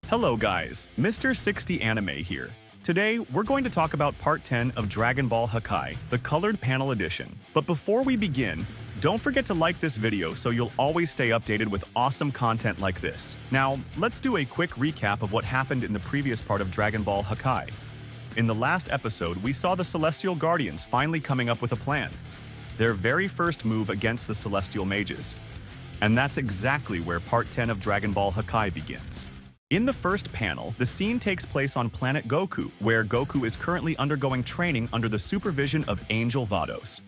Hello guys, Mr. 60 Anime here. Today, we're going to talk about Part 10 of Dragon Ball Hakai, the Colored Panel Edition. But before we begin, don't forget to like this video so you'll always stay updated with awesome content like this. Now, let's do a quick recap of what happened in the previous part of Dragon Ball Hakai. In the last episode, we saw the Celestial Guardians finally coming up with a plan. Their very first move against the Celestial Mages. And that's exactly where Part 10 of Dragon Ball Hakai begins. In the first panel, the scene takes place on planet Goku, where Goku is currently undergoing training under the supervision of Angel Vados.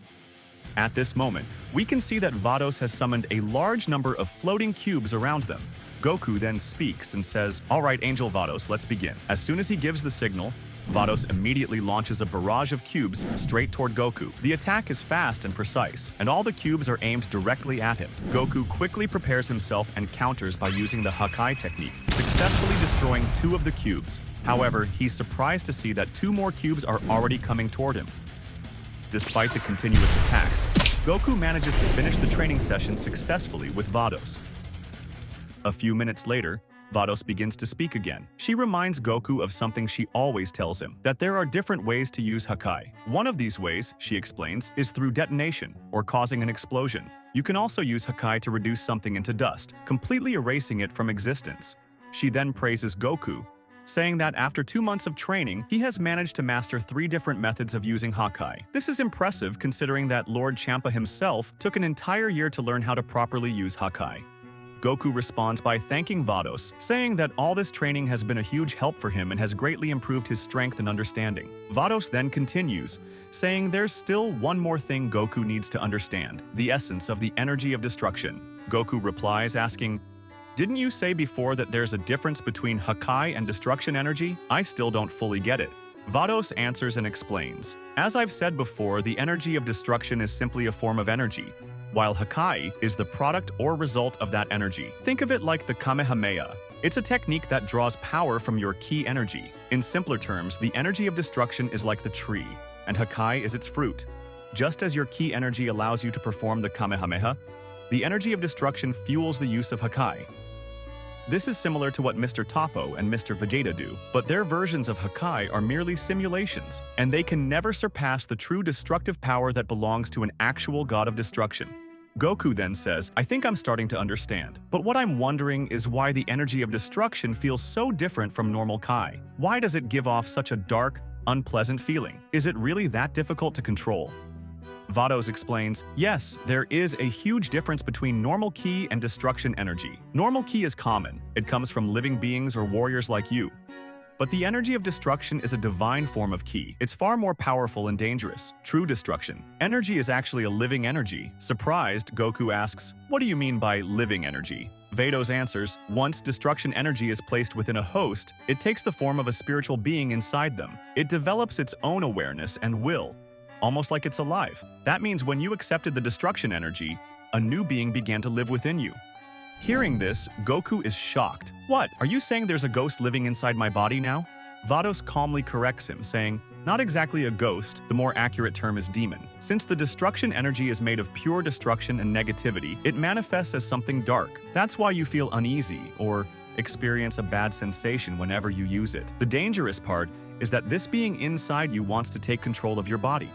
At this moment, we can see that Vados has summoned a large number of floating cubes around them. Goku then speaks and says, "All right, Angel Vados, let's begin." As soon as he gives the signal, Vados immediately launches a barrage of cubes straight toward Goku. The attack is fast and precise, and all the cubes are aimed directly at him. Goku quickly prepares himself and counters by using the Hakai technique, successfully destroying 2 of the cubes. However, he's surprised to see that 2 more cubes are already coming toward him. Despite the continuous attacks, Goku manages to finish the training session successfully with Vados. A few minutes later, Vados begins to speak again. She reminds Goku of something she always tells him, that there are different ways to use Hakai. One of these ways, she explains, is through detonation, or causing an explosion. You can also use Hakai to reduce something into dust, completely erasing it from existence. She then praises Goku, saying that after 2 months of training, he has managed to master 3 different methods of using Hakai. This is impressive considering that Lord Champa himself took an entire year to learn how to properly use Hakai. Goku responds by thanking Vados, saying that all this training has been a huge help for him and has greatly improved his strength and understanding. Vados then continues, saying there's still one more thing Goku needs to understand, the essence of the energy of destruction. Goku replies asking, "Didn't you say before that there's a difference between Hakai and destruction energy? I still don't fully get it." Vados answers and explains, "As I've said before, the energy of destruction is simply a form of energy, while Hakai is the product or result of that energy. Think of it like the Kamehameha. It's a technique that draws power from your ki energy. In simpler terms, the energy of destruction is like the tree, and Hakai is its fruit. Just as your ki energy allows you to perform the Kamehameha, the energy of destruction fuels the use of Hakai. This is similar to what Mr. Toppo and Mr. Vegeta do, but their versions of Hakai are merely simulations, and they can never surpass the true destructive power that belongs to an actual god of destruction." Goku then says, "I think I'm starting to understand, but what I'm wondering is why the energy of destruction feels so different from normal Kai. Why does it give off such a dark, unpleasant feeling? Is it really that difficult to control?" Vados explains, "Yes, there is a huge difference between normal ki and destruction energy. Normal ki is common. It comes from living beings or warriors like you. But the energy of destruction is a divine form of ki. It's far more powerful and dangerous. True destruction. Energy is actually a living energy." Surprised, Goku asks, "What do you mean by living energy?" Vados answers, "Once destruction energy is placed within a host, it takes the form of a spiritual being inside them. It develops its own awareness and will, almost like it's alive. That means when you accepted the destruction energy, a new being began to live within you." Hearing this, Goku is shocked. "What? Are you saying there's a ghost living inside my body now?" Vados calmly corrects him, saying, "Not exactly a ghost, the more accurate term is demon. Since the destruction energy is made of pure destruction and negativity, it manifests as something dark. That's why you feel uneasy or experience a bad sensation whenever you use it. The dangerous part is that this being inside you wants to take control of your body."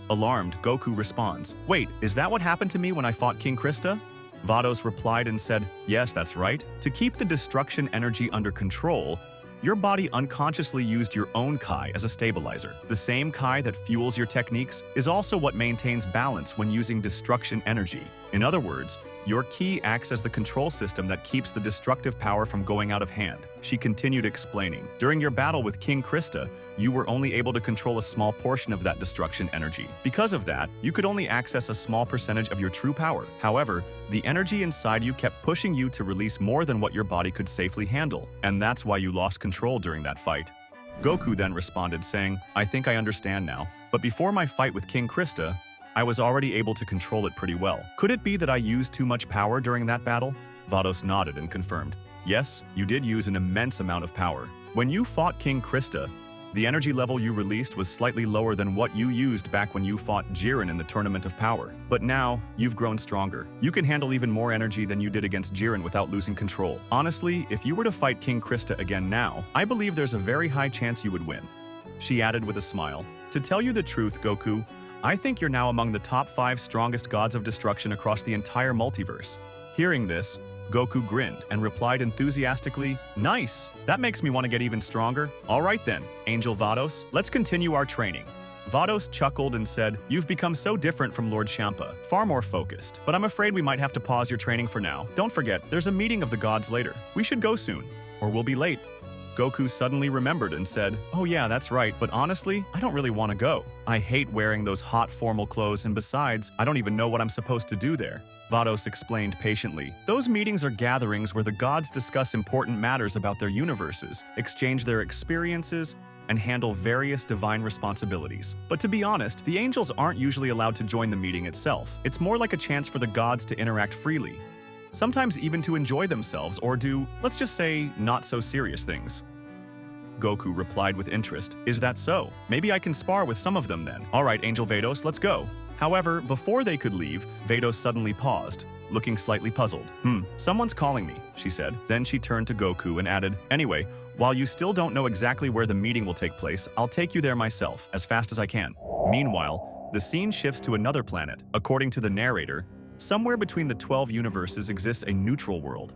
Alarmed, Goku responds, "Wait, is that what happened to me when I fought King Krista?" Vados replied and said, "Yes, that's right. To keep the destruction energy under control, your body unconsciously used your own Kai as a stabilizer. The same Kai that fuels your techniques is also what maintains balance when using destruction energy. In other words, your ki acts as the control system that keeps the destructive power from going out of hand." She continued explaining, "During your battle with King Krista, you were only able to control a small portion of that destruction energy. Because of that, you could only access a small percentage of your true power. However, the energy inside you kept pushing you to release more than what your body could safely handle, and that's why you lost control during that fight." Goku then responded saying, "I think I understand now, but before my fight with King Krista, I was already able to control it pretty well. Could it be that I used too much power during that battle?" Vados nodded and confirmed, "Yes, you did use an immense amount of power. When you fought King Krista, The energy level you released was slightly lower than what you used back when you fought Jiren in the Tournament of Power. But now, you've grown stronger. You can handle even more energy than you did against Jiren without losing control. Honestly, if you were to fight King Krista again now, I believe there's a very high chance you would win. She added with a smile. To tell you the truth, Goku, I think you're now among the top 5 strongest gods of destruction across the entire multiverse. Hearing this, Goku grinned and replied enthusiastically, "Nice! That makes me want to get even stronger. All right then, Angel Vados, let's continue our training." Vados chuckled and said, "You've become so different from Lord Champa, far more focused. But I'm afraid we might have to pause your training for now. Don't forget, there's a meeting of the gods later. We should go soon, or we'll be late." Goku suddenly remembered and said, "Oh yeah, that's right, but honestly, I don't really want to go. I hate wearing those hot formal clothes, and besides, I don't even know what I'm supposed to do there." Vados explained patiently, "Those meetings are gatherings where the gods discuss important matters about their universes, exchange their experiences, and handle various divine responsibilities. But to be honest, the angels aren't usually allowed to join the meeting itself. It's more like a chance for the gods to interact freely. Sometimes even to enjoy themselves or do, let's just say, not so serious things." Goku replied with interest, "Is that so? Maybe I can spar with some of them then. All right, Angel Vados, let's go." However, before they could leave, Vados suddenly paused, looking slightly puzzled. Someone's calling me," she said. Then she turned to Goku and added, "Anyway, while you still don't know exactly where the meeting will take place, I'll take you there myself, as fast as I can." Meanwhile, the scene shifts to another planet. According to the narrator, somewhere between the 12 universes exists a neutral world,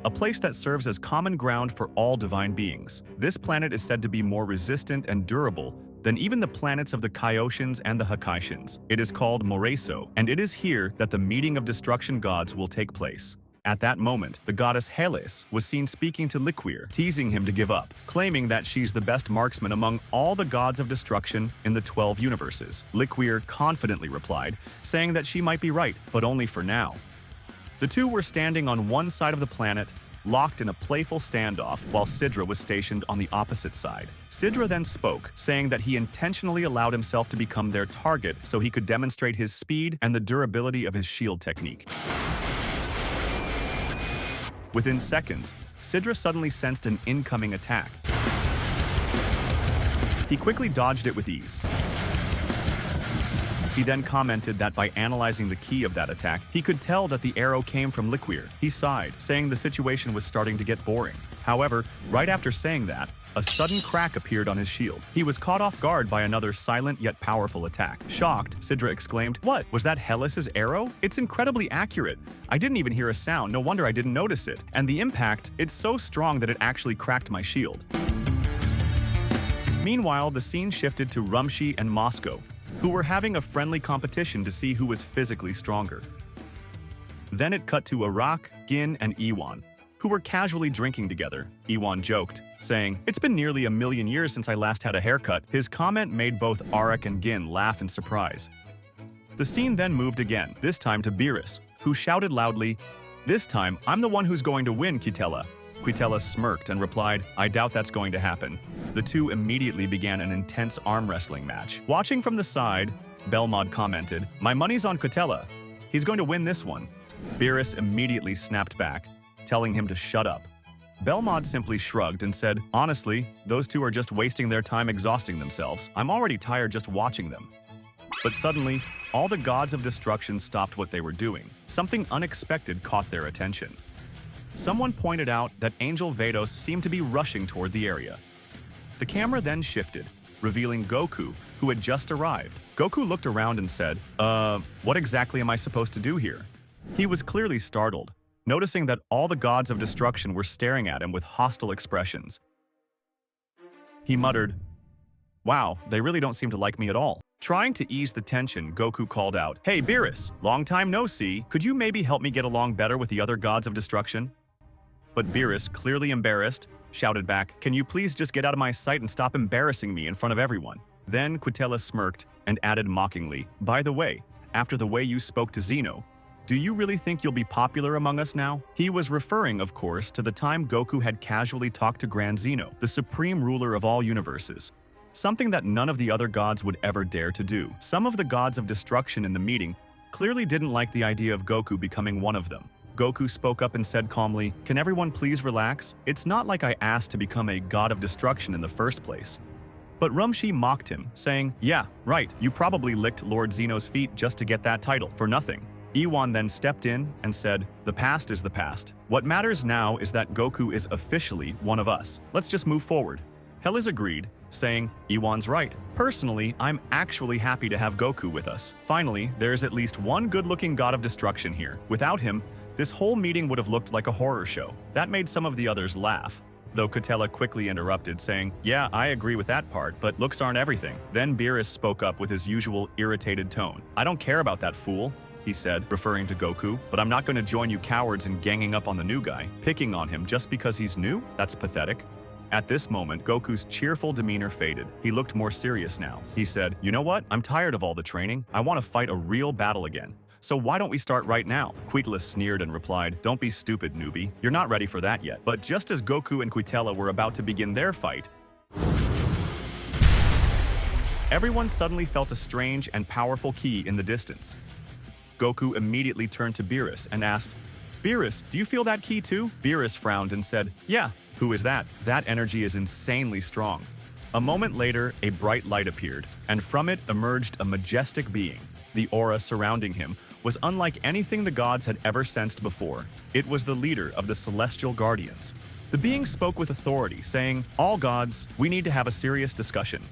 a place that serves as common ground for all divine beings. This planet is said to be more resistant and durable than even the planets of the Kaioshians and the Hakaishians. It is called Moreso, and it is here that the meeting of destruction gods will take place. At that moment, the goddess Helios was seen speaking to Liquir, teasing him to give up, claiming that she's the best marksman among all the gods of destruction in the 12 universes. Liquir confidently replied, saying that she might be right, but only for now. The two were standing on one side of the planet, locked in a playful standoff, while Sidra was stationed on the opposite side. Sidra then spoke, saying that he intentionally allowed himself to become their target so he could demonstrate his speed and the durability of his shield technique. Within seconds, Sidra suddenly sensed an incoming attack. He quickly dodged it with ease. He then commented that by analyzing the key of that attack, he could tell that the arrow came from Liquir. He sighed, saying the situation was starting to get boring. However, right after saying that, a sudden crack appeared on his shield. He was caught off guard by another silent yet powerful attack. Shocked, Sidra exclaimed, "What? Was that Helios's arrow? It's incredibly accurate. I didn't even hear a sound. No wonder I didn't notice it. And the impact, it's so strong that it actually cracked my shield." Meanwhile, the scene shifted to Rumshi and Moscow, who were having a friendly competition to see who was physically stronger. Then it cut to Arak, Gin, and Iwan, who were casually drinking together. Iwan joked, saying, "It's been nearly a million years since I last had a haircut." His comment made both Arak and Gin laugh in surprise. The scene then moved again, this time to Beerus, who shouted loudly, "This time, I'm the one who's going to win, Kitella." Quitella smirked and replied, "I doubt that's going to happen." The two immediately began an intense arm wrestling match. Watching from the side, Belmod commented, "My money's on Quitella. He's going to win this one." Beerus immediately snapped back, telling him to shut up. Belmod simply shrugged and said, "Honestly, those two are just wasting their time exhausting themselves. I'm already tired just watching them." But suddenly, all the gods of destruction stopped what they were doing. Something unexpected caught their attention. Someone pointed out that Angel Vados seemed to be rushing toward the area. The camera then shifted, revealing Goku, who had just arrived. Goku looked around and said, what exactly am I supposed to do here?" He was clearly startled, noticing that all the gods of destruction were staring at him with hostile expressions. He muttered, "Wow, they really don't seem to like me at all." Trying to ease the tension, Goku called out, "Hey Beerus, long time no see. Could you maybe help me get along better with the other gods of destruction?" But Beerus, clearly embarrassed, shouted back, "Can you please just get out of my sight and stop embarrassing me in front of everyone?" Then Quitella smirked and added mockingly, "By the way, after the way you spoke to Zeno, do you really think you'll be popular among us now?" He was referring, of course, to the time Goku had casually talked to Grand Zeno, the supreme ruler of all universes. Something that none of the other gods would ever dare to do. Some of the gods of destruction in the meeting clearly didn't like the idea of Goku becoming one of them. Goku spoke up and said calmly, "Can everyone please relax? It's not like I asked to become a god of destruction in the first place. But Rumshi mocked him, saying, "Yeah, right, you probably licked Lord Zeno's feet just to get that title, for nothing." Iwan then stepped in and said, "The past is the past. What matters now is that Goku is officially one of us. Let's just move forward." Heliz agreed, saying, "Iwan's right. Personally, I'm actually happy to have Goku with us. Finally, there's at least one good-looking god of destruction here. Without him, this whole meeting would have looked like a horror show." That made some of the others laugh, though Katella quickly interrupted, saying, "Yeah, I agree with that part, but looks aren't everything." Then Beerus spoke up with his usual irritated tone. "I don't care about that fool," he said, referring to Goku, "but I'm not going to join you cowards in ganging up on the new guy. Picking on him just because he's new? That's pathetic." At this moment, Goku's cheerful demeanor faded. He looked more serious now. He said, "You know what? I'm tired of all the training. I want to fight a real battle again. So why don't we start right now?" Quitla sneered and replied, "Don't be stupid, newbie. You're not ready for that yet." But just as Goku and Quitella were about to begin their fight, everyone suddenly felt a strange and powerful ki in the distance. Goku immediately turned to Beerus and asked, "Beerus, do you feel that ki too?" Beerus frowned and said, "Yeah." "Who is that?" "That energy is insanely strong." A moment later, a bright light appeared, and from it emerged a majestic being. The aura surrounding him was unlike anything the gods had ever sensed before. It was the leader of the Celestial Guardians. The being spoke with authority, saying, "All gods, we need to have a serious discussion."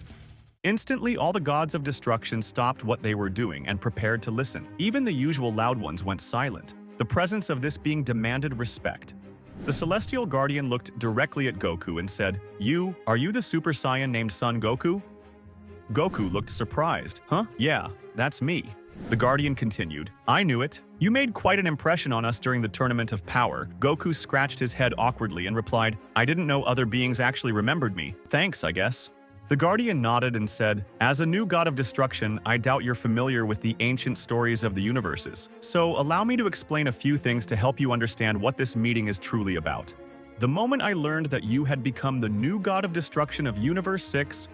Instantly, all the gods of destruction stopped what they were doing and prepared to listen. Even the usual loud ones went silent. The presence of this being demanded respect. The Celestial Guardian looked directly at Goku and said, Are you the Super Saiyan named Son Goku?" Goku looked surprised. "Huh? Yeah, that's me." The Guardian continued, "I knew it. You made quite an impression on us during the Tournament of Power." Goku scratched his head awkwardly and replied, "I didn't know other beings actually remembered me. Thanks, I guess." The Guardian nodded and said, "As a new god of destruction, I doubt you're familiar with the ancient stories of the universes. So allow me to explain a few things to help you understand what this meeting is truly about. The moment I learned that you had become the new god of destruction of Universe 6,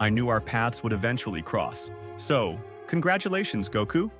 I knew our paths would eventually cross. So, congratulations, Goku.